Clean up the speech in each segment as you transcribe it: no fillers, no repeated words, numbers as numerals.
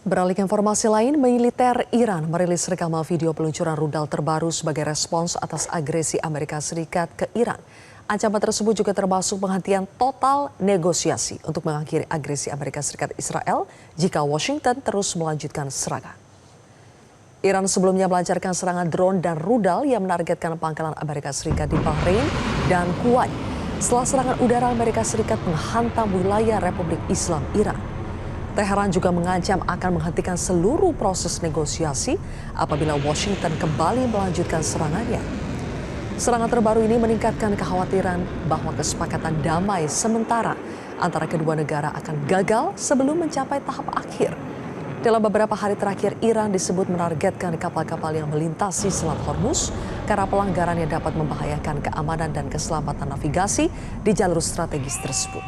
Beralih ke informasi lain, militer Iran merilis rekaman video peluncuran rudal terbaru sebagai respons atas agresi Amerika Serikat ke Iran. Ancaman tersebut juga termasuk penghentian total negosiasi untuk mengakhiri agresi Amerika Serikat Israel jika Washington terus melanjutkan serangan. Iran sebelumnya melancarkan serangan drone dan rudal yang menargetkan pangkalan Amerika Serikat di Bahrain dan Kuwait setelah serangan udara Amerika Serikat menghantam wilayah Republik Islam Iran. Teheran juga mengancam akan menghentikan seluruh proses negosiasi apabila Washington kembali melanjutkan serangannya. Serangan terbaru ini meningkatkan kekhawatiran bahwa kesepakatan damai sementara antara kedua negara akan gagal sebelum mencapai tahap akhir. Dalam beberapa hari terakhir, Iran disebut menargetkan kapal-kapal yang melintasi Selat Hormuz karena pelanggarannya dapat membahayakan keamanan dan keselamatan navigasi di jalur strategis tersebut.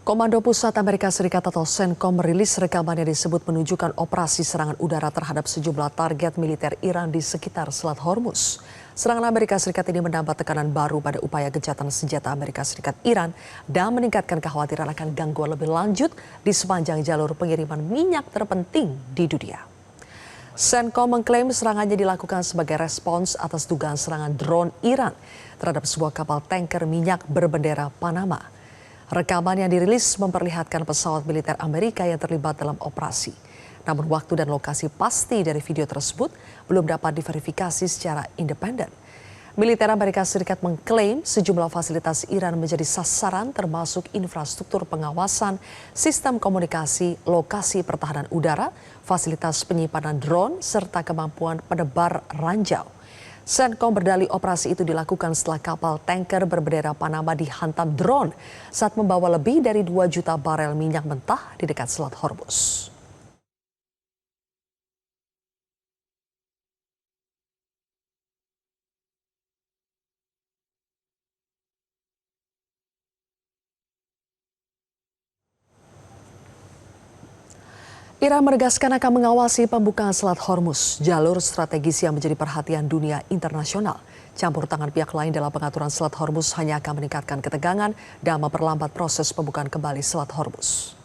Komando Pusat Amerika Serikat atau CENTCOM merilis rekaman yang disebut menunjukkan operasi serangan udara terhadap sejumlah target militer Iran di sekitar Selat Hormuz. Serangan Amerika Serikat ini menambah tekanan baru pada upaya gencatan senjata Amerika Serikat Iran dan meningkatkan kekhawatiran akan gangguan lebih lanjut di sepanjang jalur pengiriman minyak terpenting di dunia. CENTCOM mengklaim serangannya dilakukan sebagai respons atas dugaan serangan drone Iran terhadap sebuah kapal tanker minyak berbendera Panama. Rekaman yang dirilis memperlihatkan pesawat militer Amerika yang terlibat dalam operasi. Namun waktu dan lokasi pasti dari video tersebut belum dapat diverifikasi secara independen. Militer Amerika Serikat mengklaim sejumlah fasilitas Iran menjadi sasaran termasuk infrastruktur pengawasan, sistem komunikasi, lokasi pertahanan udara, fasilitas penyimpanan drone, serta kemampuan penebar ranjau. CENTCOM berdalih operasi itu dilakukan setelah kapal tanker berbendera Panama dihantam drone saat membawa lebih dari 2 juta barel minyak mentah di dekat Selat Hormuz. Iran menegaskan akan mengawasi pembukaan Selat Hormuz, jalur strategis yang menjadi perhatian dunia internasional. Campur tangan pihak lain dalam pengaturan Selat Hormuz hanya akan meningkatkan ketegangan dan memperlambat proses pembukaan kembali Selat Hormuz.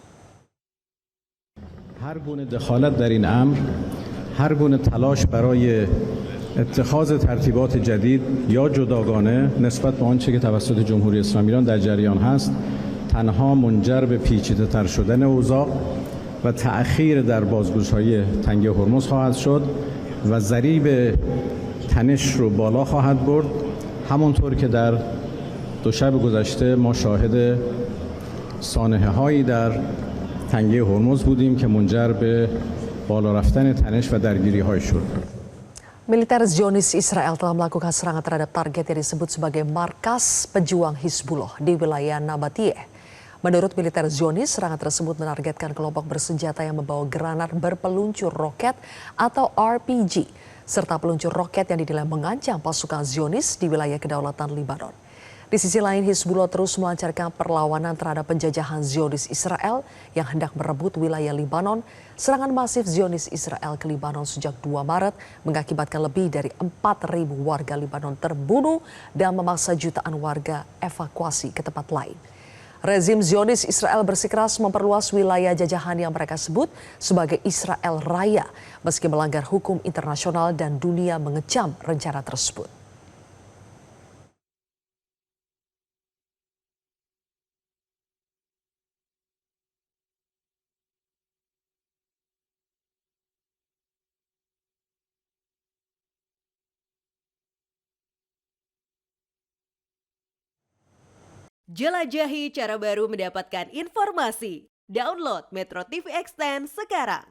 هر گونه دخالت در این امر، هر گونه تلاش برای اتخاذ ترتیبات جدید یا جداگانه نسبت به آنچه که توسط جمهوری اسلامی ایران در جریان هست، تنها منجر به پیچیده‌تر شدن اوضاع و تأخیر در بازگشایی تنگه هرمز خواهد شد و ضریب تنش رو بالا خواهد برد. همونطور که در دو شب گذشته ما شاهد سانحه‌هایی در تنگه هرمز بودیم که منجر به بالا رفتن تنش و درگیری‌های شد. Militer Zionis Israel telah melakukan serangan terhadap target yang disebut sebagai markas pejuang Hizbullah di wilayah Nabatiyeh. Menurut militer Zionis, serangan tersebut menargetkan kelompok bersenjata yang membawa granat berpeluncur roket atau RPG, serta peluncur roket yang dinilai mengancam pasukan Zionis di wilayah kedaulatan Lebanon. Di sisi lain, Hizbullah terus melancarkan perlawanan terhadap penjajahan Zionis Israel yang hendak merebut wilayah Lebanon. Serangan masif Zionis Israel ke Lebanon sejak 2 Maret mengakibatkan lebih dari 4.000 warga Lebanon terbunuh dan memaksa jutaan warga evakuasi ke tempat lain. Rezim Zionis Israel bersikeras memperluas wilayah jajahan yang mereka sebut sebagai Israel Raya, meski melanggar hukum internasional dan dunia mengecam rencana tersebut. Jelajahi cara baru mendapatkan informasi. Download Metro TV Extend sekarang.